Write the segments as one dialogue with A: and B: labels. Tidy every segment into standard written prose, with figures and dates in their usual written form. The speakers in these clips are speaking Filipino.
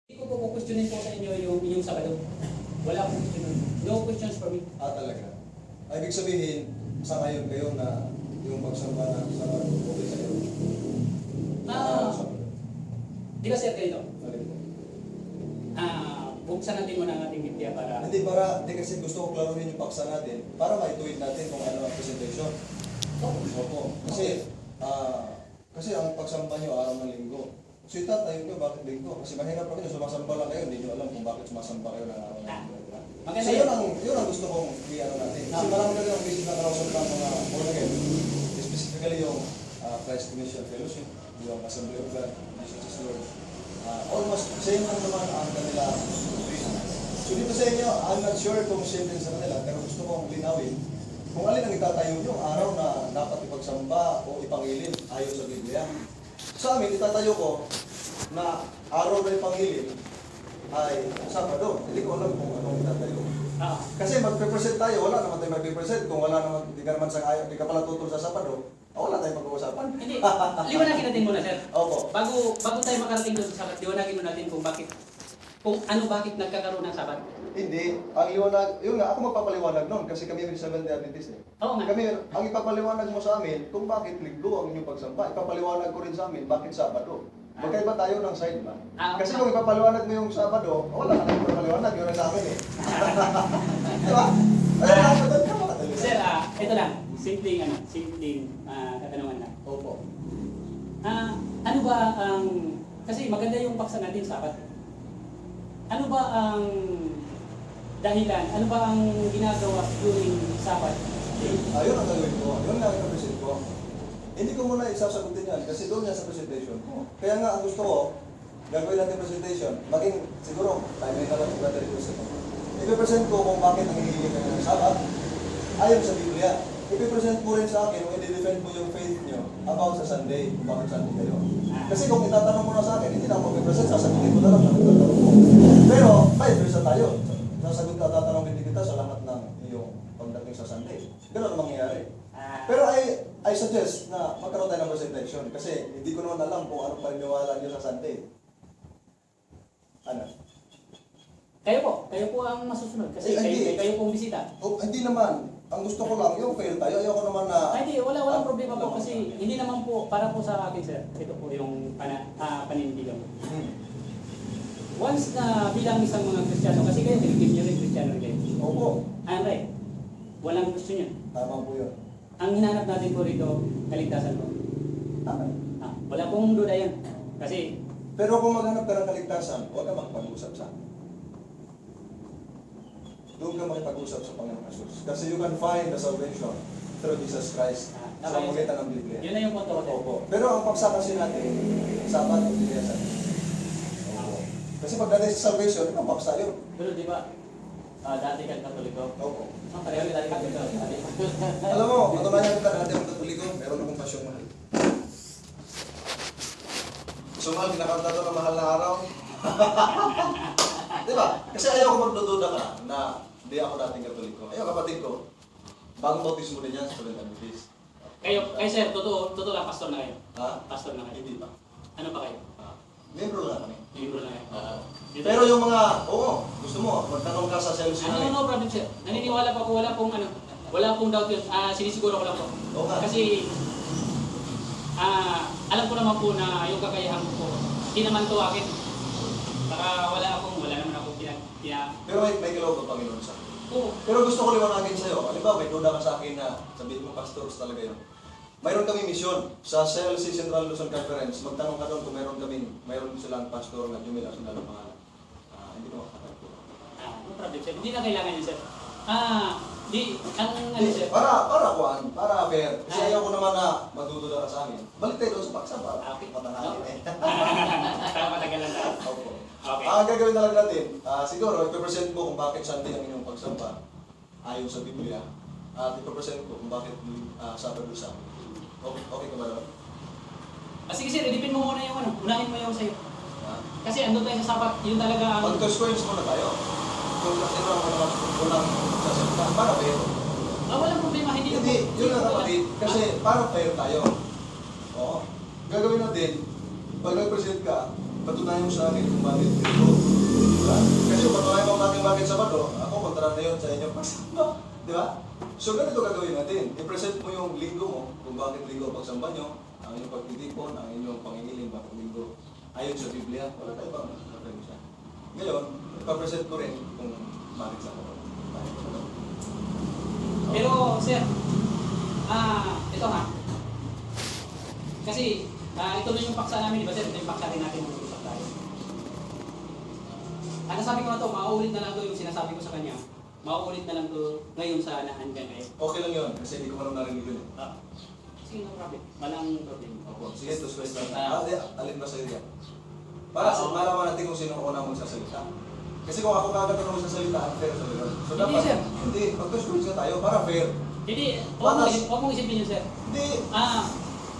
A: Hindi ko po kukwestiyonin po sa inyo yung inyong Sabado. Wala akong question. No questions for me.
B: Talaga. Ibig sabihin, sa ngayon kayo na yung pagsamba ng Sabado, okay sa iyo.
A: Di ba sir ganito?
B: Alin po?
A: Buksan natin muna ang ating Biblia para...
B: Hindi kasi gusto ko klaruhin yung paksa natin para maituwid natin kung ano ang presentation. Opo. Kasi ang pagsamba nyo araw ng linggo. So itatayo nyo bakit linggo? Kasi mahirap kami nyo, sumasamba lang kayo, hindi nyo alam kung bakit sumasamba kayo ng araw ng linggo. So yun ang gusto kong i-ano natin. Kasi marami na rin ang visit na kausap ng mga born again. Specifically yung Christ Commission Fellowship, yung Assembly of God, Jesus is Lord. Almost same lang naman ang kanila. So dito sa inyo, I'm not sure kung same din sa kanila, pero gusto kong linawin kung alin ang itatayo nyo araw na dapat ipagsamba o ipangilin ayon sa Biblia. Sa amin, itatayo ko na araw na ipangilin ay Sabado. Hindi ko alam kung anong itatayo. Kasi mag-present tayo, wala naman tayo mag-present. Kung wala naman, hindi ka naman hindi ka pala tutol sa Sabado, wala tayong mag-uusapan.
A: Hindi. Liwanagin natin muna, sir.
B: Opo.
A: Bago tayo makarating doon sa Sabat, liwanagin muna natin bakit nagkakaroon ng Sabat.
B: Hindi. Ang liwanag, yun nga, ako magpapaliwanag nun kasi kami yung Seventh-day Adventist eh.
A: Oo nga.
B: Kami, ang ipapaliwanag mo sa amin kung bakit linggo ang inyong pagsamba. Ipapaliwanag ko rin sa amin bakit Sabado. Magkaiba tayo ng side man. Kasi kung ipapaliwanag mo yung Sabado, wala ka na ipapaliwanag, yun ang sa amin eh. Diba?
A: Sir, ito lang. Simpleng katanungan lang.
B: Opo.
A: Ano ba ang... Kasi maganda yung paksa natin Sabat. Ano ba ang dahilan? Ano ba ang ginagawa during Sabat?
B: Ayun ang gagawin ko. Yun nga ang present ko. Hindi ko muna isasagutin yan kasi doon yan sa presentation. Kaya nga ang gusto ko, gagawin natin presentation, maging siguro, timing na lang yung battery ko sa ito. Ipipresent ko kung bakit ang hihili kayo ng Sabat ayon sa Biblia. Ipipresent mo rin sa akin kung i-defend mo yung faith nyo about sa Sunday, kung bakit Sunday kayo. Kasi kung itatanong mo na sa akin, hindi na ako mag-present, sasagutin ko na lang na nagtatanong mo. Pero, may present tayo. Sasagot ka, tatanungin din kita sa lahat ng iyong pagdating sa Sunday. Ganun ang mangyayari. Pero I suggest na magkaroon tayo ng presentation kasi hindi ko naman alam kung anong paniniwala niyo sa Sunday. Ano?
A: Kayo po ang masusunod kasi kayo pong bisita.
B: Hindi naman. Ang gusto ko lang, yung fail tayo. Ayoko naman na...
A: Hindi, walang problema po kasi hindi naman po, para po sa akin sir, ito po yung panindigan ko. Once na bilang isang mga Kristiyano, kasi kayo, nilipin nyo rin Kristiyano rin kayo.
B: Opo.
A: I'm right. Walang gusto nyo.
B: Tama po yun.
A: Ang hinanap natin po rito, kaligtasan po.
B: Tama.
A: Wala pong duda yan. Kasi...
B: Pero kung maghanap ka ng kaligtasan, huwag ka makipag-usap sa akin. Doon ka makipag-usap sa Panginoon Jesus. Kasi you can find the salvation through Jesus Christ sa magitan ng Biblia.
A: Yun na yung punto ko.
B: Opo. Pero ang paksa kasi natin, Sabat o Biblia sa Opo. Kasi pagdating sa salvation, ang paksa yun.
A: Pero di ba, dati kang Katoliko?
B: Opo.
A: Pareho dati kang Katoliko.
B: Alam mo, katunayan kita dati ang Katoliko, meron akong pasyong mahal. So mahal, kinakanta doon ang mahal na araw. Diba? Kasi ayaw ko magdududa ka na hindi ako dating Katoliko. Ayaw kapatid ko, bagong bautismo din yan sa Seventh-day Adventist.
A: Kayo sir, totoo lang, pastor na kayo?
B: Ha?
A: Pastor na kayo?
B: Hindi pa.
A: Ano pa kayo?
B: Membro lang kami.
A: Libro na kayo?
B: Pero yung mga, gusto mo, magtanong ka sa sales namin.
A: No problem sir. Naniniwala pa ako, wala pong doubt yun. Sinisiguro ko lang po.
B: Oo nga.
A: Kasi, alam ko naman po na yung kakayahan ko po, hindi naman to akin. Saka wala naman akong
B: Pero may kilawag ang Panginoon sa akin.
A: Oo.
B: Pero gusto ko liwanagin sa'yo. Halimbawa, may duda ka sa akin na sabihin mo, pastors talaga yun. Mayroon kami misyon sa CLC Central Luzon Conference. Magtanong ka doon kung mayroon silang pastor na Jumila sa dalang pangalan. Hindi ko makakatawa po.
A: No problem sir. Hindi na kailangan yun sir. Sir.
B: Para fair. Kasi ayaw ko naman na magdududa ka sa amin. Balik tayo doon sa paksa para matanahin eh.
A: Matagalan na.
B: Opo.
A: Okay.
B: Ang gagawin na lang natin, siguro, ipipresent ko kung bakit Sunday ang inyong pagsamba ayon sa Biblia. At ipipresent ko kung bakit Sabado sa amin. Okay ka ba naman?
A: Sige sir, edipin mo muna yung unahin mo yung sa'yo. Kasi andun tayo sa Sabat, yun talaga ang...
B: Mag-toss coins muna tayo. Kung kasi naman ko naman unang sasalita, para fair.
A: Walang problema, hindi
B: Yun ang kapatid, kasi para fair tayo. Oo. Gagawin natin, pag nag-present ka, patunayan mo sa akin kung bakit ito na yun sa inyong pagsamba. Di ba? So ganito gagawin natin. I-present mo yung linggo mo, kung bakit linggo ang pagsamba nyo, ang inyong pagtitipon, ang inyong pangingiling, bakit linggo. Ayon sa Biblia, wala tayo bang siya. Ngayon, ipapresent ko rin kung bakit sa ako.
A: Pero, sir, ito nga. Kasi, ito na yung paksa namin, di ba sir? Ito yung paksa din natin mag-usap tayo. Ang sabi ko na to, mauulit na lang to yung sinasabi ko sa kanya. Mauulit na lang to ngayon sa hanggang ngayon.
B: Okay lang yun, kasi hindi ko man narinig yun.
A: Sige, no problem. Walang problem.
B: Opo, sige, to stress lang. Alin ba sa'yo yan? Para malaman natin kung sino unang magsasalita. Kasi kung ako kagad ang magsasalita, unfair sa lugar. So
A: Hindi,
B: dapat,
A: sir.
B: hindi, mag-discourage na tayo para fair.
A: Hindi, huwag mong isipin yun, sir.
B: Hindi.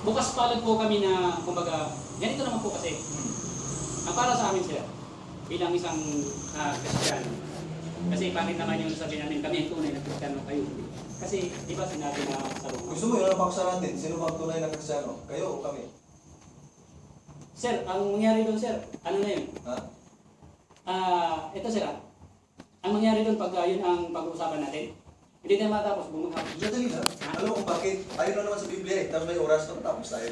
A: Bukas palad po kami na, kumbaga, ganito naman po kasi. Ang para sa amin, sir, bilang isang Kristiyano. Kasi bakit naman yung sabi namin, kami ang tunay na Kristiyano kayo. Kasi, di ba sinabi na sa Roma?
B: Gusto mo yun ang paksa natin? Sino bang tunay na Kristiyano? Kayo o kami?
A: Sir, ang mangyari doon, sir, ano na yun?
B: Ha?
A: Ito sir, ang mangyari doon pag yun ang pag-uusapan natin, hindi tayo matapos bumagsak.
B: Madali na. Alam mo kung bakit? Ayaw na naman sa Biblia eh. Tapos may oras na matapos tayo.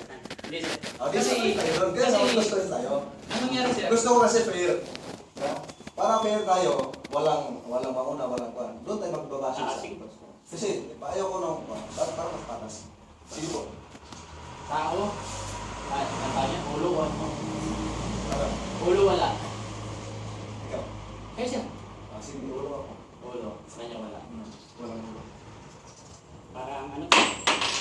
A: Hindi sir.
B: Kasi tayo doon. Kaya gusto tayo.
A: Ang mangyari sir,
B: Gusto ko kasi fair. No? Para fair tayo, walang mauna, walang kwan. Doon tayo magbabasa sa
A: sige.
B: Kasi ayaw ko nang para mas patas. Sige po.
C: Tao, kahit katanya, ulo,
B: Para.
C: ulo wala.
B: Ikaw.
A: kayo sir,
B: Sige, ulo ako.
C: Ulo, sa kanya wala.
B: Walang ulo.
A: parang ano,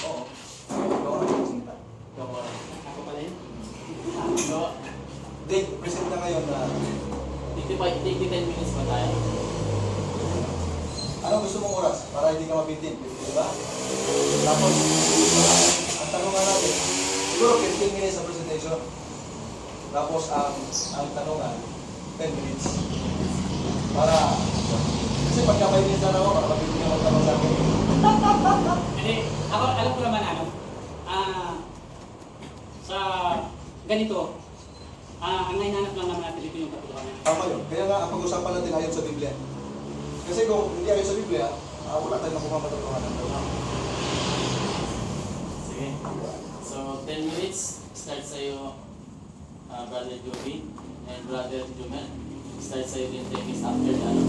B: Oo. Ikaw ang nagsisinta.
C: Ikaw wala.
A: ako pala yun.
C: So,
B: Hindi, present na ngayon na
C: 10 minutes pa tayo.
B: ano gusto mong oras para hindi ka mabitin, di ba? Tapos, ang tanongan natin, siguro 15 minutes sa presentation. Tapos, ang tanongan, 10 minutes. Para, kasi pagka may minutes na ako, para mabitin ka magtanong sa akin.
A: Hindi, ako alam ko naman ano, sa ganito, ang nahinanap lang naman natin dito yung katotohanan.
B: Tama yun. Kaya nga, ang pag-usapan natin ayon sa Biblia. Kasi kung hindi ayon sa Biblia, wala tayong nakuha matulungan.
C: Sige. So, 10 minutes, start sa'yo, Brother Joby and Brother Jumel. Start sa'yo din 10 minutes after ano.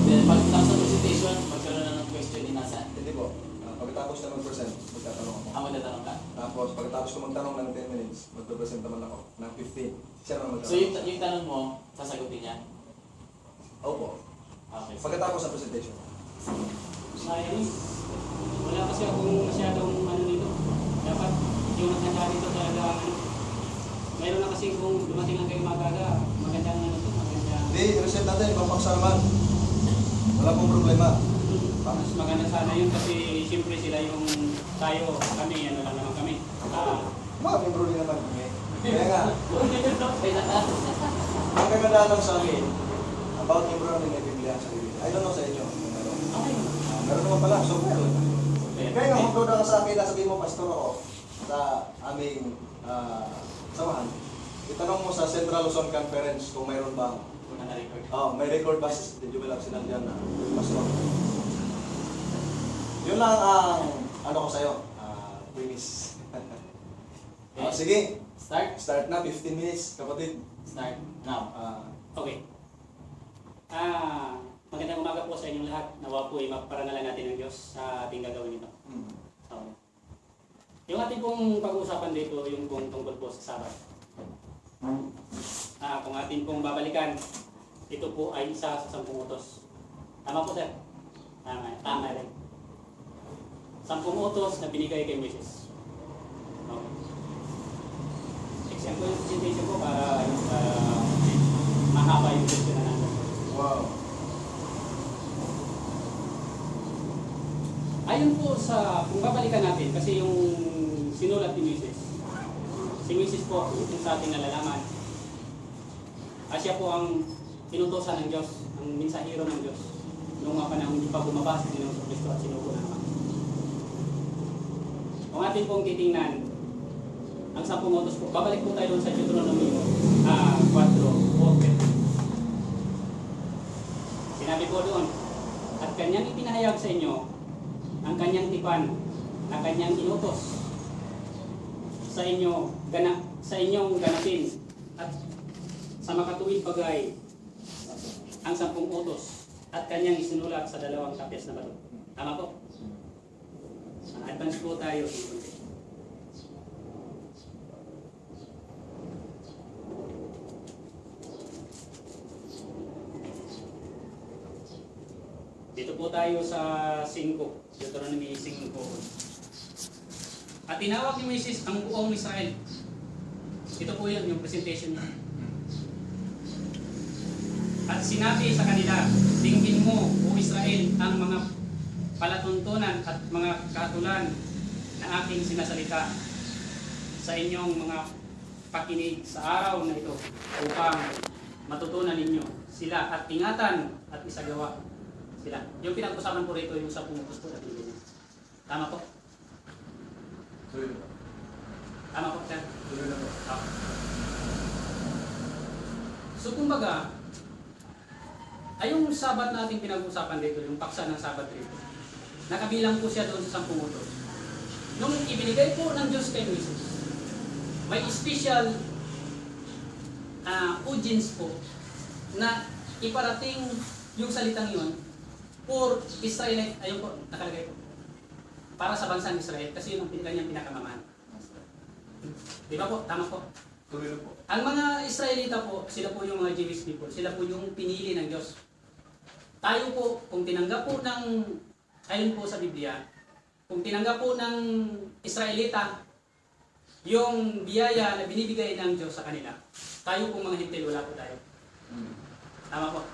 C: Then, pag tapos sa presentation, magkaroon na ng question inasan.
B: Hindi po. Pagkatapos na mag-present, magtatanong ako.
C: Magtatanong ka.
B: Tapos, pagkatapos ko magtanong ng 10 minutes, magpe-present naman ako ng 15. Siya naman magtanong.
C: So, yung tanong mo, sasagutin niya?
B: Opo.
C: Okay.
B: Pagkatapos ng presentation.
A: Sayang, wala kasi akong masyadong ano nito. Dapat yung naghanda dito talaga ano. Mayroon na kasi kung dumating lang kayo magaga, magandang ano to, magandang.
B: Hindi, reset natin, ibang paksa naman. Wala pong problema.
A: Mas maganda sana yun kasi siyempre sila yung tayo, kami, ano lang naman kami.
B: Mga membro din naman kami. Kaya nga,
C: Kaya na
B: ang kagandahan lang sa akin, about membro namin may Biblia sa Biblia. I don't know sa inyo. Kung meron.
A: Okay.
B: Meron naman pala, so meron. Kaya nga, kung doon ka sa akin, nasabihin mo, pastor ako, sa aming samahan, itanong mo sa Central Luzon Conference kung mayroon bang
A: Naka-record.
B: may record ba si Jubilab sinandyan na pastor? Yun lang ang ano ko sa'yo, premise. Sige,
C: Start?
B: start na, 15 minutes, kapatid.
C: Start now.
A: Okay. Magandang umaga po sa inyong lahat. Nawa po ay maparangalan natin ng Diyos sa ating gagawin ito. Okay. Yung ating pong pag-uusapan dito, yung pong tungkol po sa Sabat. Kung ating pong babalikan, ito po ay isa sa 10 utos. Tama po, sir? Tama rin. 10 utos na binigay kay Moses. Okay. Exam ko yung presentation ko para mahaba yung question na natin.
B: Wow.
A: Ayon po sa, kung babalikan natin, kasi yung sinulat ni Moses, si Moses po, yung sa ating nalalaman, siya po ang inutosan ng Diyos, ang mensahero ng Diyos, noong mga panahon hindi pa bumaba si Ginoong Kristo at sinugo na naman. Kung atin pong titingnan, ang 10 utos po, babalik po tayo doon sa Deuteronomy 4:4. Sinabi po doon, at at kanyang ipinahayag sa inyo ang kanyang tipan na kanyang inutos sa inyong ganapin at sa makatuwid bagay ang 10 utos at kanyang isinulat sa 2 tapyas na bato. Tama po? Advance po tayo. Dito po tayo sa 5, Deuteronomy 5. At tinawag ni Moises ang buong Israel. Ito po yun, yung presentation niya. At sinabi sa kanila, dinggin mo, O Israel, ang mga palatuntunan at mga katulan na aking sinasalita sa inyong mga pakinig sa araw na ito upang matutunan ninyo sila at ingatan at isagawa sila. Yung pinag-usapan po rito yung sa pumutos po na Pilipinas. Tama po?
B: Tuloy na po.
A: Tama po, sir?
B: Tuloy na po.
A: Tama. So kumbaga, ay yung sabat na ating pinag-usapan dito, yung paksa ng sabat rito, nakabilang po siya doon sa 10 utos. Nung ibinigay po ng Diyos kay Moises, may special audience po na iparating yung salitang yun for Israelite, ayun po, nakalagay po. Para sa bansang Israel, kasi yun ang kanyang pinakamamahan. Di ba po? Tama po.
B: Tuloy na po.
A: Ang mga Israelita po, sila po yung mga Jewish people, sila po yung pinili ng Diyos. Tayo po, kung tinanggap po ng, ayon po sa Biblia, kung tinanggap po ng Israelita yung biyaya na binibigay ng Diyos sa kanila, tayo po mga Hintil, wala po tayo. Tama po.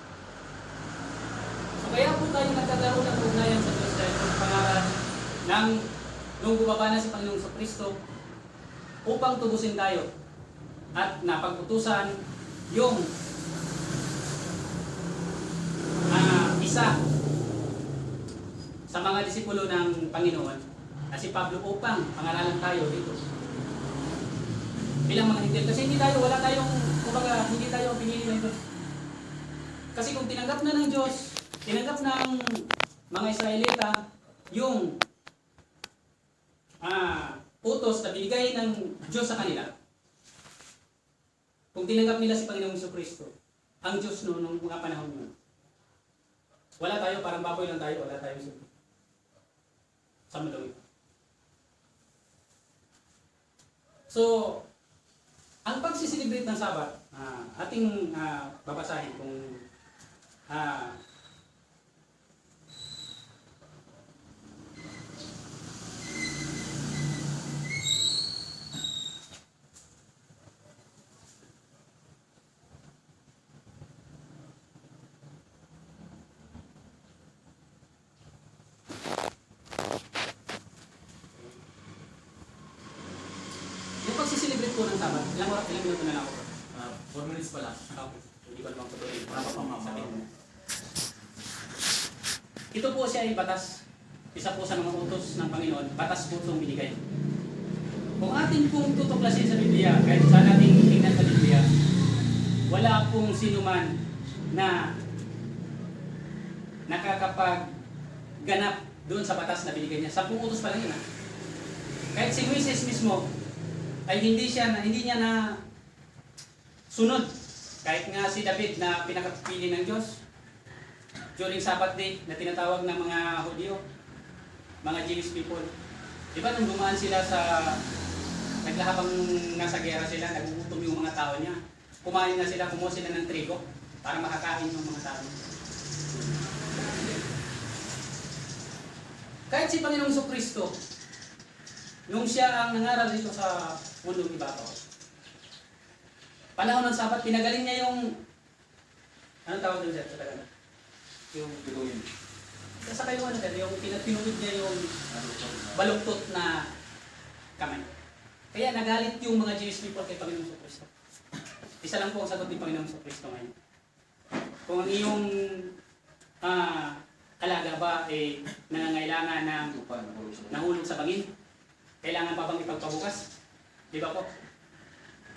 A: So kaya po tayo nagkakaroon ng ugnayan sa Diyos dahil ang pangaral ng nung bumaba na si Panginoong Kristo upang tubusin tayo at napag-utusan yung isa sa mga disipulo ng Panginoon na si Pablo upang pangaralan tayo dito bilang mga Hintil. Kasi wala tayong, kumbaga, hindi tayo pinili ng Diyos. Kasi kung tinanggap na ng Diyos, tinanggap ng mga Israelita yung utos na binigay ng Diyos sa kanila, kung tinanggap nila si Panginoong Kristo, ang Diyos nung mga panahon yun, wala tayo, parang baboy lang tayo, wala tayong sundo sa mundo. So, ang pagsisilibrate ng Sabat, ating babasahin kung yung pagsisilibrate po ng Sabat, ilang minuto na lang ako.
C: 4 minutes pa lang.
A: Okay. Hindi ko naman tutuloy.
C: Wala pa pang mama.
A: Ito po siya ay batas. Isa po sa mga utos ng Panginoon. Batas po itong binigay. Kung atin pong tutuklasin sa Biblia, kahit saan natin tingnan sa Biblia, wala pong sinuman na nakakapagganap doon sa batas na binigay niya. 10 utos pa lang yun. Kahit si Moises mismo ay hindi niya na sunod. Kahit nga si David na pinakapili ng Diyos during Sabbath day na tinatawag ng mga Hudyo, mga Jewish people. Di ba nung dumaan sila naglahabang nasa gera sila, nagugutom yung mga tao niya. Kumain na sila, kumuha sila ng trigo para makakain yung mga tao. Kahit si Panginoong Kristo, nung siya ang nangaral dito sa mundong ibabaw, panahon ng Sabat, pinagaling niya yung, anong tawag doon sa Tagalog? Yung
B: Bituin.
A: sa kayo yung pinutid niya yung baluktot na kamay. Kaya nagalit yung mga Jewish people kay Panginoong Kristo. Isa lang po ang sagot ni Panginoong Kristo ngayon. Kung ang iyong alaga ba ay nangangailangan ng nahulog sa bangin, kailangan pa bang ipagpabukas? Di ba po?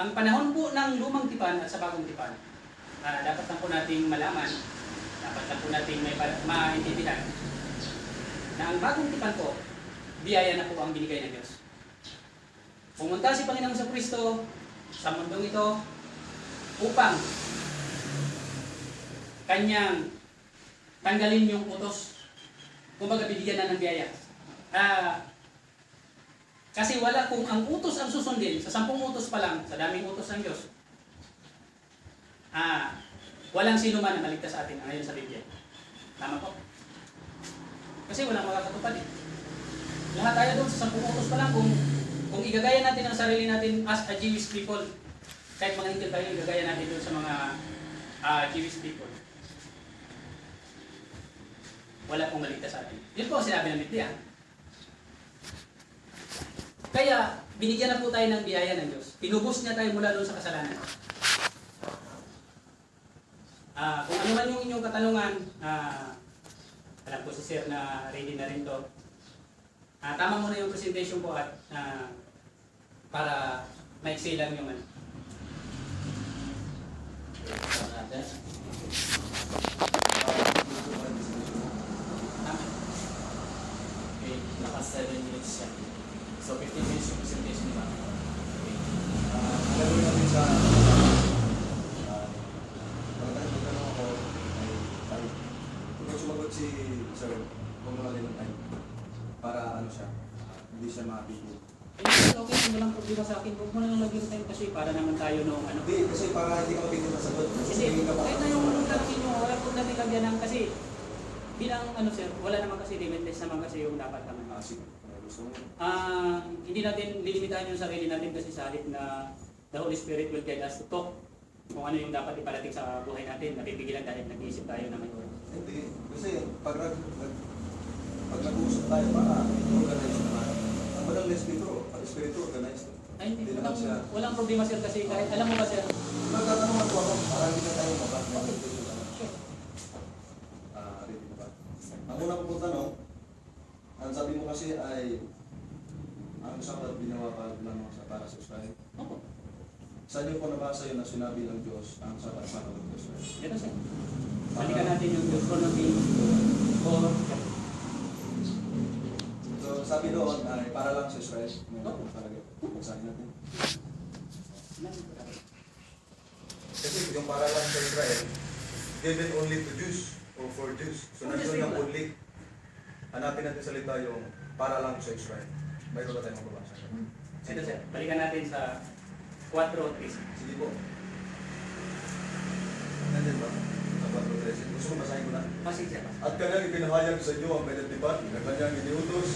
A: Ang panahon po ng lumang tipan at sa bagong tipan, dapat lang po nating malaman na dapat na po natin may maintindihan na ang bagong tipan po, biyaya na po ang binigay ng Diyos. Pumunta si Panginoong sa Kristo sa mundong ito upang kanyang tanggalin yung utos. Kumbaga bibigyan na ng biyaya. Kasi wala kung ang utos ang susundin, sa 10 utos pa lang, sa daming utos ng Diyos, walang sino man na maligtas sa atin ayon sa Biblia. Tama po? Kasi walang makakatupad eh. Lahat tayo doon sa 10 utos pa lang, kung igagaya natin ang sarili natin as a Jewish people, kahit mga hintil tayo, igagaya natin doon sa mga Jewish people. Wala pong maligtas sa atin. Yun po ang sinabi ng Biblia. Kaya, binigyan na po tayo ng biyaya ng Diyos. Tinubos niya tayo mula doon sa kasalanan. Kung ano man yung inyong katanungan, alam ko si Sir na ready na rin to. Tama muna yung presentation po at para maiksi lang yung ano.
C: natin. Okay, naka 7 minutes siya. So 15 minutes yung presentation nila. Okay.
B: Gagawin natin sa magtanong ako ay kung sumagot si Sir, kung wala rin ng time para ano siya, hindi siya mabigil.
A: Okay, walang problema sa akin. Huwag mo na lang lagyan tayo kasi para naman tayo nung ano.
B: Hindi, kasi para hindi ka mabigil na sagot.
A: Hindi, kahit na yung tanongin nyo, wala po natin lagyan ng kasi bilang ano sir, wala naman kasi limitless naman kasi yung dapat naman.
B: Sige. Gusto mo?
A: Hindi natin lilimitahan yung sarili natin kasi sa halip na the Holy Spirit will guide us to talk kung ano yung dapat iparating sa buhay natin. Napipigilan dahil nag-iisip tayo na may word.
B: Hindi, kasi pag nag-uusap tayo para organize naman. Ang madang espiritu organize.
A: Ay, hindi,
B: naman siya.
A: walang problema sir kasi kahit alam mo ba sir?
B: Magtatanong ako para hindi na tayo mabak.
A: Sure.
B: Ready ba? Ang una ko pong tanong, ang sabi mo kasi ay ang sapat ginawa ka lamang sa para sa Israel.
A: Opo.
B: Saan niyo po nabasa yun na sinabi ng Diyos ang sapat para sa Israel?
A: Ito sir. Balikan natin yung Deuteronomy 4.
B: So sabi doon ay para lang sa Israel. Ngayon talaga. Pagsahin natin. Kasi yung para lang sa Israel, given only to Jews or for Jews. So nandun yung only. Hanapin natin salita yung para lang sa Israel. Mayroon na tayong mababasa.
A: Ito sir. Balikan natin sa 4:3.
B: Sige po. Nandun ba? Sa 4:13. Gusto mo basahin ko na?
A: Pasig sir.
B: At kanyang ipinahayag sa inyo ang pinatipan na kanyang iniutos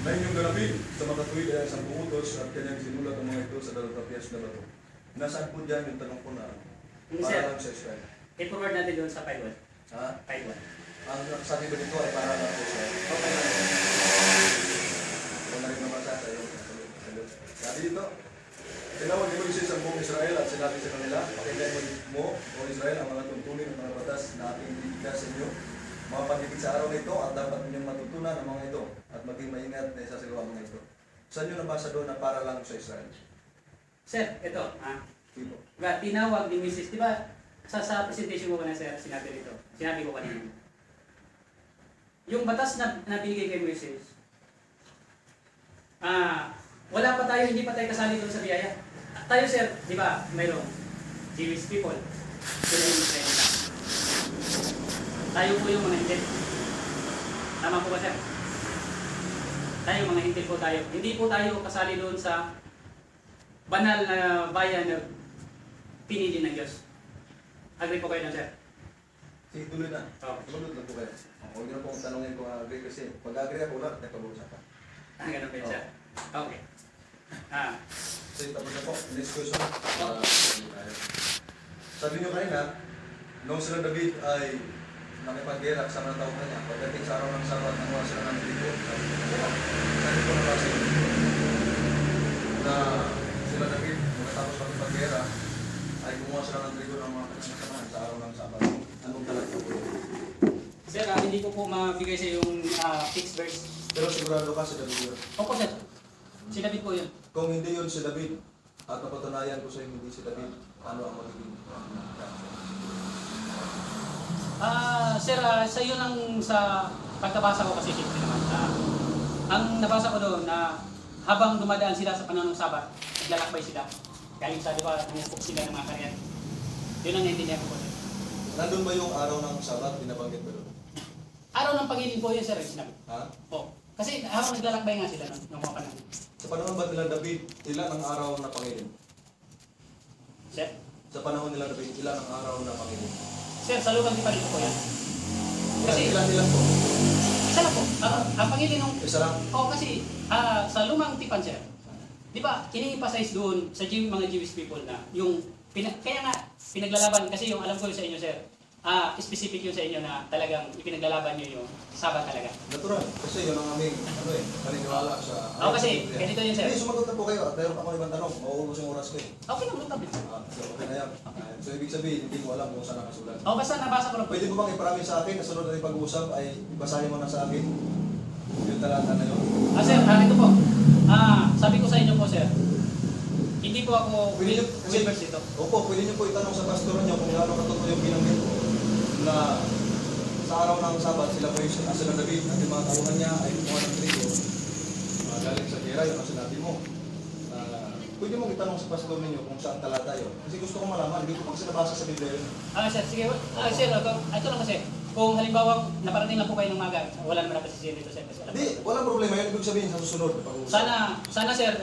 B: na inyong ganapin sa makatuwid ay isang utos at kanyang sinulat ang mga ito sa dalatapyas na bato. Nasaan po dyan yung tanong ko na
A: Sir.
B: para lang sa Israel?
A: I-forward natin doon sa 5:1.
B: Ha?
A: 5:1.
B: Ang sabi ko dito ay para lang sa Israel.
A: Okay.
B: Kung na rin nabasa sa iyo. Sabi dito, tinawag ni Moises ang buong Israel at sinabi sa kanila, pakinggan mo, o Israel, ang mga tuntunin ng mga batas na aking ibigay sa inyo, mga pag-ibig sa araw na ito, at dapat ninyong matutunan ang mga ito, at maging maingat na isasagawa ang mga ito. Saan nyo nabasa doon na para lang sa Israel?
A: Sir, ito.
B: Dito.
A: Diba, tinawag ni Mrs. Diba, sa presentation ko na sir, sinabi dito. Sinabi ko kanina. Yung batas na binigay kay Mrs. Wala pa tayo, hindi pa tayo kasali doon sa biyaya. Tayo sir, di ba, mayroong Jewish people. Sila yung Israelita. Tayo po yung mga hintil. Tama po ba sir? Tayo mga hintil po tayo. Hindi po tayo kasali doon sa banal na bayan na pinili ng Diyos. Agree po kayo na sir?
B: Sige, tuloy na.
A: Okay.
B: Tumunod lang po kayo. Huwag nyo na pong tanongin kung agree kasi pag agree ako, wala, tayo pag-uusap pa.
A: Ganun kayo sir? Okay.
B: So, tapos na po. Next question. Sabi nyo kanina, noong sila David ay nakipag-gera sa mga tao kanya, pagdating sa araw ng Sabat, nakuha sila ng trigo. Sabi ko nabasa yun na sila David, pagkatapos makipag-gera, ay kumuha sila ng trigo ng mga kasamahan sa araw ng Sabat. Anong talaga po yun?
A: Sir, hindi ko po mabigay sa yung fixed verse.
B: Pero sigurado ka si David yun.
A: Opo sir. Si David po yun.
B: Kung hindi yun si David, at napatunayan ko sa hindi si David, ano ang magiging
A: Sir, sa iyo lang sa pagkabasa ko kasi siyempre naman. Ang nabasa ko doon na habang dumadaan sila sa panahon ng Sabat, naglalakbay sila. Galing sa, di ba, umupok sila ng mga karyan. Yun ang naintindihan ko po, sir.
B: Nandun ba yung araw ng Sabat, binabanggit ba doon?
A: Araw ng Panginoon po yun, sir, sinabi.
B: Ha?
A: Po. Kasi habang naglalakbay nga sila ng mga panahon.
B: Sa panahon ba nila David, ilan ang araw na Panginoon?
A: Sir?
B: Sa panahon nila David, ilan ang araw na Panginoon?
A: Sir, sa lubang di pa rin po yan. Kasi,
B: Ilan po?
A: isa lang po. Ang Panginoon,
B: Isa lang?
A: kasi sa lumang tipan, sir, di ba, ini-emphasize doon sa mga Jewish people na yung, kaya nga, pinaglalaban, kasi yung alam ko sa inyo, sir, specific yun sa inyo na talagang ipinaglalaban nyo yung Sabat talaga.
B: Natural. Kasi yun ang aming, paniniwala sa...
A: Kasi, ganito yun, sir.
B: Hindi, sumagot na po kayo at meron ako ibang tanong. Mauubos yung oras ko eh.
A: Okay lang, no problem.
B: So, okay na yan. So, ibig sabihin, hindi mo alam kung saan nakasulat.
A: Basta nabasa ko lang po.
B: Pwede mo bang iparami sa akin na sunod na pag-uusap ay basahin mo na sa akin yung talata na yun?
A: Sir, ito po. Sabi ko sa inyo po, sir, hindi po ako
B: Pwede nyo,
A: Wilbers ito.
B: opo, pwede nyo po itanong sa pastor nyo kung gaano katotoo yung binanggit ko na sa araw ng Sabat, sila David at yung mga tauhan niya ay kumuha ng trigo galing sa gera, yun ang sinabi mo. Pwede mo itanong sa pastor ninyo kung saan talata yun. Kasi gusto ko malaman, hindi ko pa kasi nabasa sa Biblia yun.
A: Sir, sige. Sir, ito lang kasi. Kung halimbawa, naparating lang po kayo ng maga, wala naman napasisiyan dito, sir. Kasi alam ko.
B: Hindi, walang problema yun. Ibig sabihin sa susunod na pag-uusap.
A: Sana sir,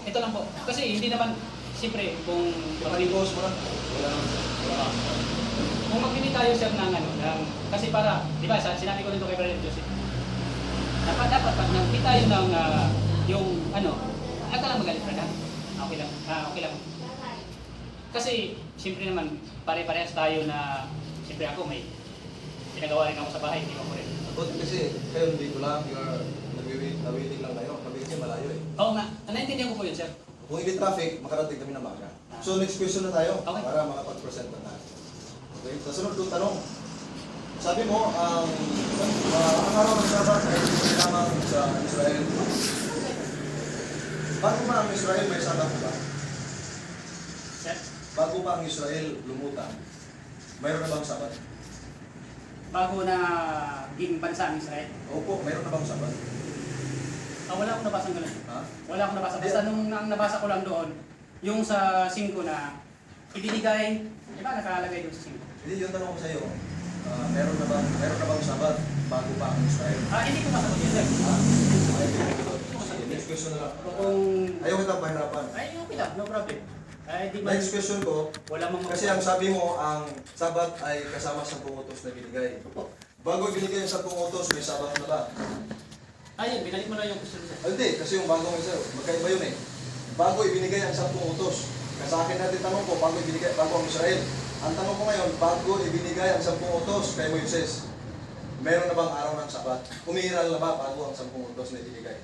A: ito lang po. Kasi hindi naman, siyempre, kung
B: Pakipos mo lang.
A: kung magpili tayo sir ng kasi para, di ba, sinabi ko rin ito kay Brother Joseph, dapat pag nagpili tayo ng, ka lang magalit, Brother. Okay lang, okay lang. Kasi, siyempre naman, pare-parehas tayo na, siyempre ako may pinagawa rin ako sa bahay, hindi ko rin.
B: Kasi kayo dito lang, you're nag-waiting lang kayo. Kami kasi malayo eh.
A: Oo nga, naintindihan ko po yun, sir.
B: Kung hindi traffic, makarating kami ng maga. So next question na tayo
A: Okay.
B: para makapag-present na tayo. Okay, sa sunod kong tanong. Sabi mo, ang araw ng Sabat ay lamang sa Israel. Bago pa ang Israel may Sabat ba?
A: Sir?
B: Bago pa ang Israel lumutan, mayroon na bang Sabat?
A: Bago na ging bansa ang Israel.
B: Opo, mayroon na bang Sabat?
A: Wala akong nabasang ganun.
B: Ha?
A: Wala akong nabasa. Basta nung ang nabasa ko lang doon, yung sa 5 na ibinigay, di ba nakalagay doon sa 5?
B: Hindi, yung tanong ko sa iyo, meron na bang Sabat bago pa ang Israel?
A: Hindi ko masagot yun, sir.
B: Ha? Sige, next question na lang.
A: Kung...
B: Ayaw kita pahirapan.
A: Okay lang, no problem. Di ba?
B: Next question ko,
A: Wala mang
B: kasi ang sabi mo, ang Sabat ay kasama sa utos na binigay. Bago ibinigay yung 10 utos, may Sabat na ba?
A: Ayun, binalik mo na yung question, sir.
B: Hindi, kasi yung bagong isa, magkaiba yun eh. Bago ibinigay ang 10 utos. Sa akin natin tanong ko, bago ang Israel. Ang tanong ko ngayon, bago ibinigay ang 10 utos kay Moises, meron na bang araw ng Sabat? Umiiral na ba bago ang 10 utos na ibinigay?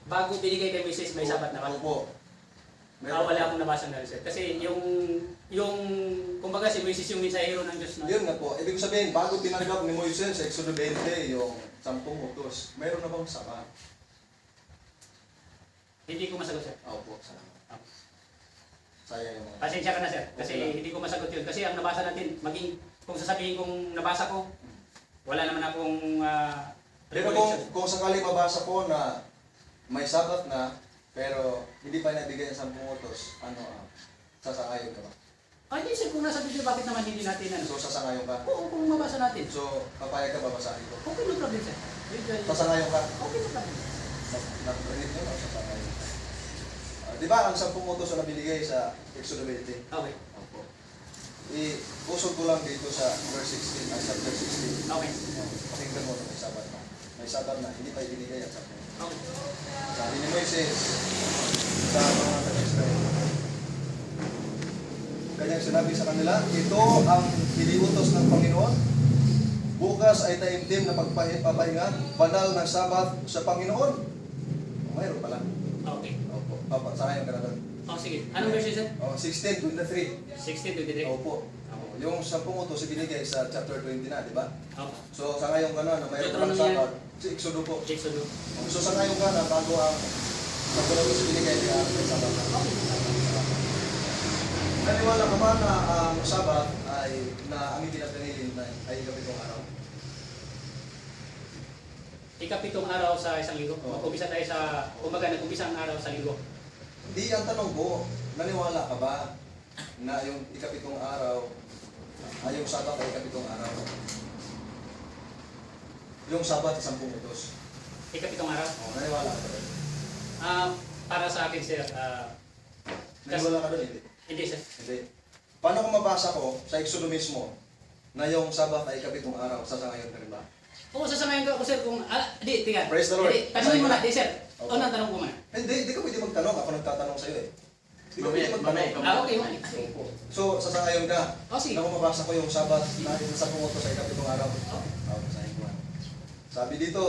A: Bago binigay kay Moises, may Sabat na ba?
B: Opo.
A: Wala akong nabasa na rin, sir. Kasi yung kumbaga si Moises yung mensahero ng Diyos na.
B: Yun nga po. Ibig sabihin, bago tinanggap ni Moises sa Exodo 20, yung 10 utos, meron na bang Sabat?
A: Hindi ko masagot, sir.
B: Opo, salamat. Sayang yung mga...
A: Pasensya ka na, sir. Kasi
B: Okay.
A: hindi ko masagot yun. Kasi ang nabasa natin, maging kung sasabihin kong nabasa ko, wala naman akong
B: Pero kung sakali mabasa ko na may Sabat na, pero hindi pa nabigay ang 10 utos, sasangayon ka ba?
A: Hindi, sir. Kung nasa video, bakit naman hindi natin
B: So, sasangayon ka?
A: Oo, kung mabasa natin.
B: So, papayag ka ba basahin ko?
A: Okay, no problem, sir.
B: Sasangayon ka?
A: Okay, no problem.
B: Nag-read nyo na, sasangayon ka. Di ba ang 10 utos na binigay sa Exodo 20?
A: Okay.
B: Opo. I-usog ko lang dito sa verse 16, chapter 16.
A: Okay.
B: Pakinggan mo na may Sabat na. May Sabat na, hindi pa ibinigay ang 10 utos.
A: Okay.
B: Sabi ni Moises sa mga taga-Israel, kanyang sinabi sa kanila, ito ang iniutos ng Panginoon. Bukas ay taimtim na pagpapahinga, banal ng Sabat sa Panginoon. Mayroon pala.
A: Okay.
B: Opo. Papa, sangayon ka na doon.
A: Sige. Anong verse, sir?
B: 16:23.
A: 16:23.
B: Opo. Yung 10 utos ibinigay sa chapter 20 na, di ba?
A: Okay.
B: So, sangayon ka na mayroon palang
A: Deuteronomy
B: Sabat. Si Exodo po.
A: Exodus.
B: So, sangayon ka na bago ang 10 utos ibinigay may Sabat na. Naniwala ka ba na ang Sabat ay na ang itinatangilin na ay ikapitong araw?
A: Ikapitong araw sa isang linggo.
B: Oo.
A: Mag-umpisa tayo sa, umaga, nag-umpisa ang araw sa linggo.
B: Di ang tanong ko, naniwala ka ba na yung ikapitong araw ay yung Sabat ay ikapitong araw? Yung Sabat, 10 utos.
A: Ikapitong araw.
B: Naniwala ka ba?
A: Para sa akin, sir,
B: Naniwala ka doon, hindi?
A: hindi, sir.
B: Hindi. Paano kung mabasa ko sa Exodo mismo na yung Sabat ay ikapitong araw, sasangayon ka rin ba?
A: Oo, sasamayin ko ako, sir, kung, di, tingnan.
B: Praise the Lord.
A: Di, tanungin mo na, di, sir.
B: Okay.
A: Unang tanong ko muna.
B: Hindi ka pwede magtanong. Ako nagtatanong sa'yo eh. Hindi ka pwede
C: Mamaya,
B: magtanong.
C: mamaya.
A: Okay, mali.
B: So, sasangayon ka.
A: Sige.
B: Na kung mabasa ko yung Sabat na sa pumoto sa ikapitong araw.
A: Oh.
B: Basahin ko. Sabi dito,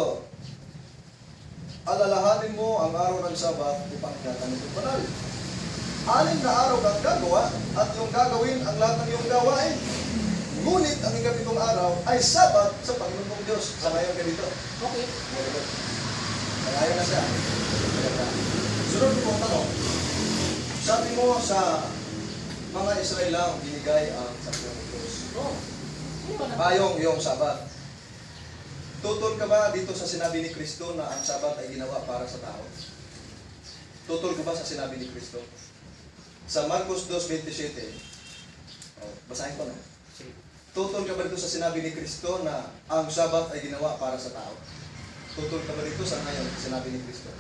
B: alalahanin mo ang araw ng Sabat upang gagamit yung banal. 6 na araw kang gagawa at yung gagawin ang lahat ng iyong gawain. Ngunit ang ikapitong araw ay Sabat sa Panginoon mong Diyos. Sangayon ka dito.
A: Okay.
B: Sangayon na siya. Sunod mo ang tanong. Sabi mo sa mga Israel lang binigay ang sabi ng Diyos.
A: Oo.
B: Payong iyong Sabat. Tutol ka ba dito sa sinabi ni Kristo na ang Sabat ay ginawa para sa tao? Tutol ka ba sa sinabi ni Kristo? Sa Marcos 2:27, basahin ko na.
A: Sige.
B: Tutol ka ba dito sa sinabi ni Kristo na ang Sabat ay ginawa para sa tao? Tutol ka ba dito sa ngayon sinabi ni Kristo?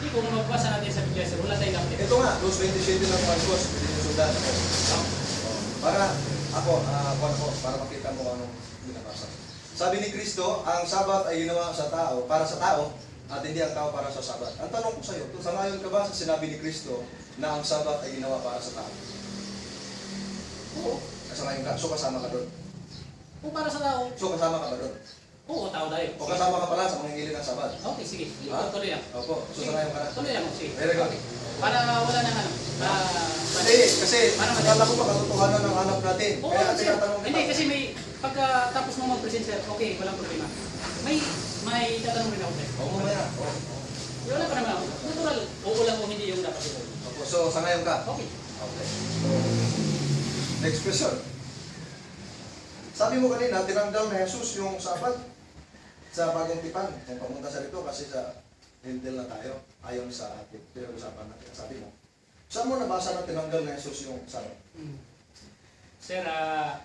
A: Hindi, kung magbasa natin sa Biblia, sir, wala tayong kapit.
B: Ito nga, 2:27 ng Marcos, hindi mo sundan ako. Para para makita mo kung anong binabasa. Sabi ni Kristo, ang Sabat ay ginawa sa tao, para sa tao, at hindi ang tao para sa Sabat. Ang tanong ko sa iyo, sangayon ka ba sa sinabi ni Kristo na ang Sabat ay ginawa para sa tao?
A: Oo.
B: Sangayon ka? So kasama ka doon?
A: Kung para sa tao,
B: So kasama ka ba doon?
A: oo, tao tayo.
B: O kasama ka pala sa mga ngili ng Sabat?
A: Okay, sige.
B: Ha?
A: Tuloy lang.
B: Opo, so sangayon ka na?
A: Tuloy lang, sige.
B: Very good.
A: Para wala nang ano.
B: Kasi akala ko ba katotohanan ng hanap natin?
A: Oo,
B: Kaya
A: sir.
B: tinatanong
A: Hindi,
B: kita.
A: kasi may, pagkatapos mo mag-present, sir, okay, walang problema. May tatanong rin ako, sir.
B: Oo, mamaya. Oo.
A: Wala pa naman ako. Natural. Oo lang o hindi yung dapat ito.
B: Opo, so sangayon ka?
A: Okay.
B: Okay. So, next question. Sabi mo kanina, tinanggal na Jesus yung Sabat sa bagong tipan. Kung pamunta sa rito kasi sa Hintil na tayo, ayon sa ating pinag-usapan natin. Sabi mo, saan mo nabasa na tinanggal na Jesus yung Sabat?
A: Sir,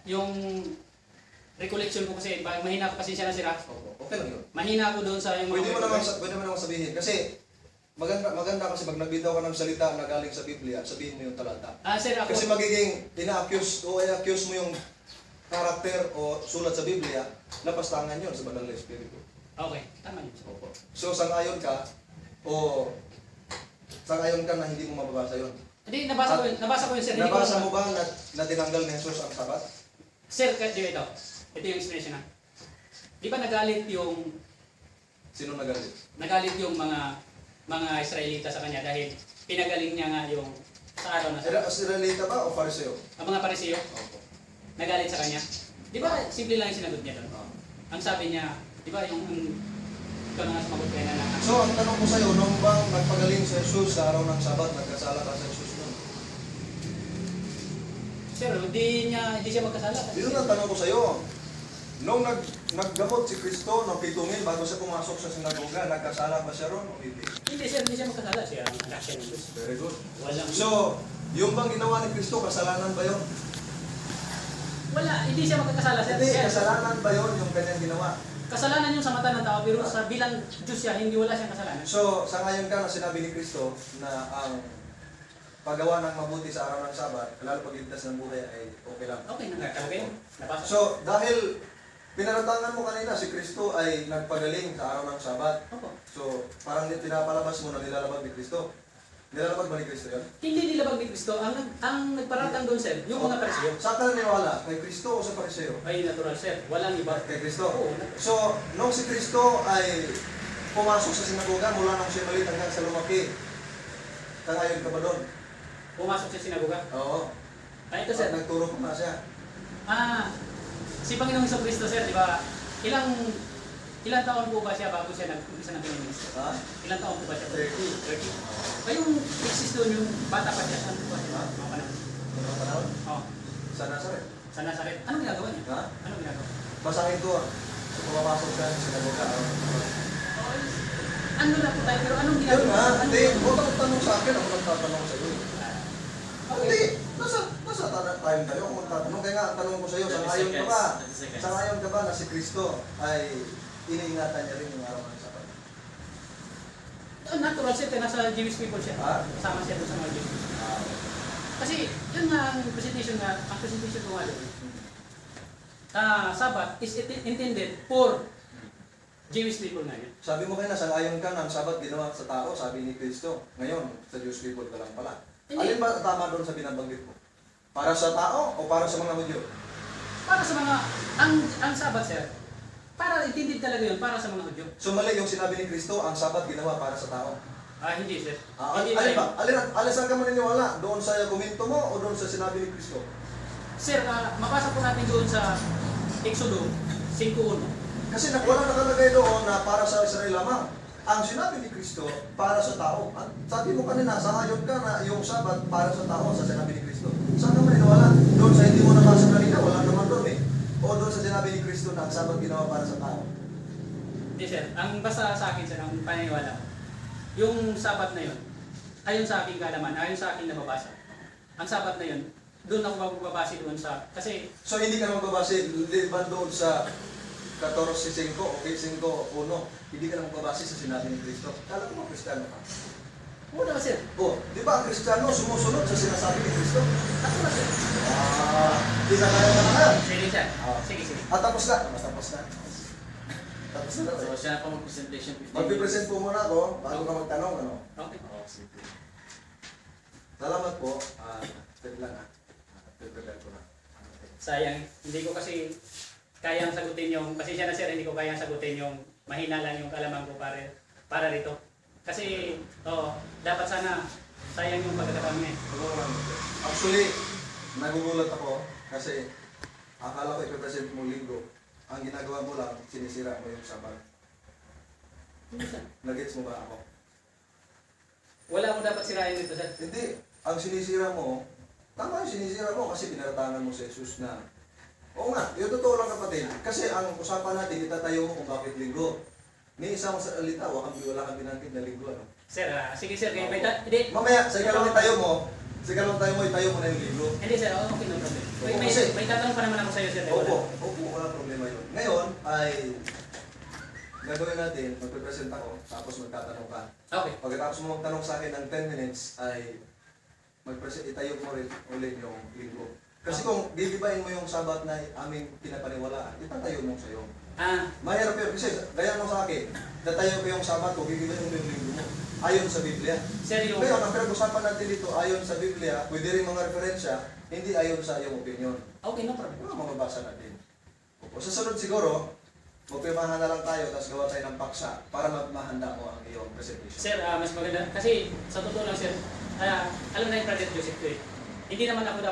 A: yung recollection ko kasi, mahina ko pasensya na, sir.
B: Opo, okay lang yun.
A: Mahina ko doon sa yung
B: Pwede mo naman sabihin. Kasi maganda kasi pag nagbitaw ka ng salita na galing sa Biblia, sabihin mo yung talata.
A: Sir, ako,
B: Kasi magiging ina-accuse o i-accuse mo yung karakter o sulat sa Biblia, napastangan yun sa banal na Espiritu.
A: okay, tama yun, sir.
B: Opo. So, sangayon ka o sangayon ka na hindi mo mababasa yun?
A: Hindi, nabasa ko yun, sir. Hindi ko
B: Nabasa
A: alam.
B: mo ba na tinanggal ni Jesus ang Sabat?
A: Sir, ito. Ito yung explanation na. Di ba nagalit yung
B: Sino nagalit?
A: mga Israelita sa kanya dahil pinagaling niya nga yung sa araw na sa
B: Israelita ba o Fariseo?
A: ang mga Pariseo
B: Opo.
A: nagalit sa kanya. Di ba simple lang yung sinagot niya doon?
B: Ah.
A: Ang sabi niya, di ba yung ikaw na nga sumagot kaya na
B: So, ang tanong ko sa'yo, nung bang nagpagaling sa Jesus sa araw ng Sabat, nagkasala ka sa Jesus nun?
A: Sir, hindi siya magkasala.
B: Yun ang tanong ko sa'yo. Nung naggamot si Kristo ng pitungin bago siya pumasok sa sinagoga, nagkasala ba siya ron o hindi?
A: Hindi, sir, hindi siya magkasala. Siya ang anak siya ng Diyos.
B: Very good.
A: Walang,
B: So, yung bang ginawa ni Kristo, kasalanan ba yun?
A: wala, hindi siya magkakasala, sir.
B: Hindi,
A: Sir,
B: kasalanan ba yun yung kanyang ginawa?
A: kasalanan yun sa mata ng tao, pero sa bilang Diyos siya, hindi wala siyang kasalanan.
B: So, sa ngayon ka na sinabi ni Kristo na ang paggawa ng mabuti sa araw ng Sabat, lalo pagligtas ng buhay ay okay lang.
A: Okay, okay. Nabasa.
B: So, dahil pinaratangan mo kanina, si Kristo ay nagpagaling sa araw ng Sabat.
A: Opo.
B: So, parang pinapalabas mo na nilalabag ni Kristo. Nilalabag ba ni Kristo yan?
A: Hindi nilabag ni Kristo. Ang nagparatang doon, sir, yung mga Pariseo.
B: Saan ka naniwala? Kay Kristo o sa Pariseo?
A: Ay, natural, sir. Walang iba.
B: Kay Kristo.
A: Oo.
B: So, nung si Kristo ay pumasok sa sinagoga mula nung siya maliit hanggang sa lumaki, tangayon ka ba doon?
A: Pumasok sa sinagoga.
B: Oo.
A: Ay, ito, sir.
B: At nagturo pa na siya.
A: Si Panginoong Jesucristo, sir, di ba? Ilang taon po ba siya bago siya nag-umpisa ng piniministro?
B: Ha?
A: Ilang taon po ba siya?
B: 30.
A: Ay, yung exist doon, yung bata pa siya, saan po ba siya?
B: Ha?
A: Mga panahon.
B: Mga panahon?
A: Oo.
B: Sa Nazareth.
A: Sa Nazaret. Anong ginagawa niya?
B: Ha?
A: Anong ginagawa?
B: Basahin ko. So, pumapasok ka sa sinagoga.
A: Ano na po tayo, pero anong
B: Yun
A: ginagawa?
B: nga,
A: Ano-
B: hindi. Huwag kang magtanong sa akin. Ako nagtatanong sa iyo. Hindi. Nasa time tayo. Ako magtatanong. Kaya nga, ang tanong ko sa iyo,
C: 30
B: sangayon ka
C: seconds.
B: ba?
C: 30 seconds.
B: Sangayon ka ba na si Kristo ay iniingatan niya rin yung araw ng Sabat?
A: Natural siya, nasa Jewish people siya.
B: Ha?
A: Kasama siya doon sa mga Jewish people. Kasi yun nga ang presentation ko nga doon. Sabat is intended for Jewish people nga yun.
B: Sabi mo kayo na sangayon ka ng Sabat ginawa sa tao, sabi ni Kristo. Ngayon, sa Jewish people ka lang pala.
A: Hindi.
B: Alin ba tama doon sa binabanggit mo? Para sa tao o para sa mga Hudyo?
A: Para sa mga, ang Sabat sir, para intended talaga yun, para sa mga Hudyo.
B: So mali yung sinabi ni Kristo, ang Sabat ginawa para sa tao.
A: Hindi sir.
B: Alin
A: Hindi
B: ba? Alin saan ka maniniwala? Doon sa komento mo o doon sa sinabi ni Kristo?
A: Sir, mabasa po natin doon sa Exodo 5:1.
B: Kasi wala nakalagay doon na para sa Israel lamang. Ang sinabi ni Kristo, para sa tao. At sabi mo kanina, sangayon ka na yung Sabat para sa tao sa sinabi ni Kristo. Saan ka maniniwala? Doon sa hindi mo nabasa kanina, wala naman doon eh. O doon sa sinabi ni Kristo na ang Sabat ginawa para sa tao.
A: Hindi sir, ang basta sa akin sir, ang paniniwala ko, yung Sabat na yun, ayon sa aking kalaman, ayon sa aking nababasa, ang Sabat na yun, doon ako magbabase doon sa, kasi
B: So hindi ka naman babase, liban doon sa 14:5 o 5:1, hindi ka naman babase sa sinabi ni Kristo. Kala ko mga Kristiyano ka.
A: wala ba sir?
B: O, di ba ang Kristiyano sumusunod sa sinasabi ni Kristo?
A: Ako na sir.
B: Di ka kaya na ngayon.
A: Sige sir.
B: Ah.
A: Sige, sige.
B: Tapos na. Tapos na. Tapos na.
C: So, siya na po mag-presentation 15
B: Magpipresent po muna ako bago ka magtanong. Ano?
A: Okay.
C: Oo, sige.
B: Salamat po. Pwede lang prepare ko na.
A: Sayang, hindi ko kasi kayang sagutin yung, pasensya na sir, hindi ko kayang sagutin yung mahina lang yung kalaman ko para rito. Kasi, dapat sana, sayang yung pagkakataon niya.
B: Actually, nagugulat ako kasi akala ko ipipresent mo linggo. Ang ginagawa mo lang, sinisira mo yung Sabat. Nagets mo ba ako?
A: Wala mo dapat sirain dito sir.
B: Hindi. Ang sinisira mo, tama yung sinisira mo kasi pinaratangan mo sa Jesus na. Oo nga, yung totoo lang kapatid. Kasi ang usapan natin, itatayo mo kung bakit linggo. Ni isang salita, wala kang binanggit na linggo. Ano?
A: Sir, sige sir, kaya hindi.
B: Mamaya, sa ikalawang tayo mo, itayo mo na yung linggo.
A: Hindi sir, okay, no problem.
B: Oo, kasi-
A: May tatanong pa naman ako sa iyo sir.
B: Opo, wala problema yun. Ngayon ay gagawin natin, magpe-present ako, tapos magtatanong ka.
A: Okay.
B: Pagkatapos mo magtanong sa akin ng 10 minutes ay itayo mo rin ulit yung linggo. Kasi kung gigibayin mo yung Sabat na aming pinapaniwalaan, itatayo mo sa'yo. Mahirap yun kasi gaya mo sa akin, natayo ko yung Sabat ko, gigibayin mo yung linggo mo. Ayon sa Biblia.
A: Sir, yung...
B: Ngayon, ang pinag-usapan natin dito, ayon sa Biblia, pwede rin mga referensya, hindi ayon sa iyong opinion.
A: Okay, no problem.
B: Ano ang mababasa natin? O sa sunod siguro, magpimahan na lang tayo, tapos gawa tayo ng paksa para mahanda mo ang iyong presentation.
A: Sir, mas maganda. Kasi sa totoo lang sir, alam na yung Brother Joseph ko eh. Hindi naman ako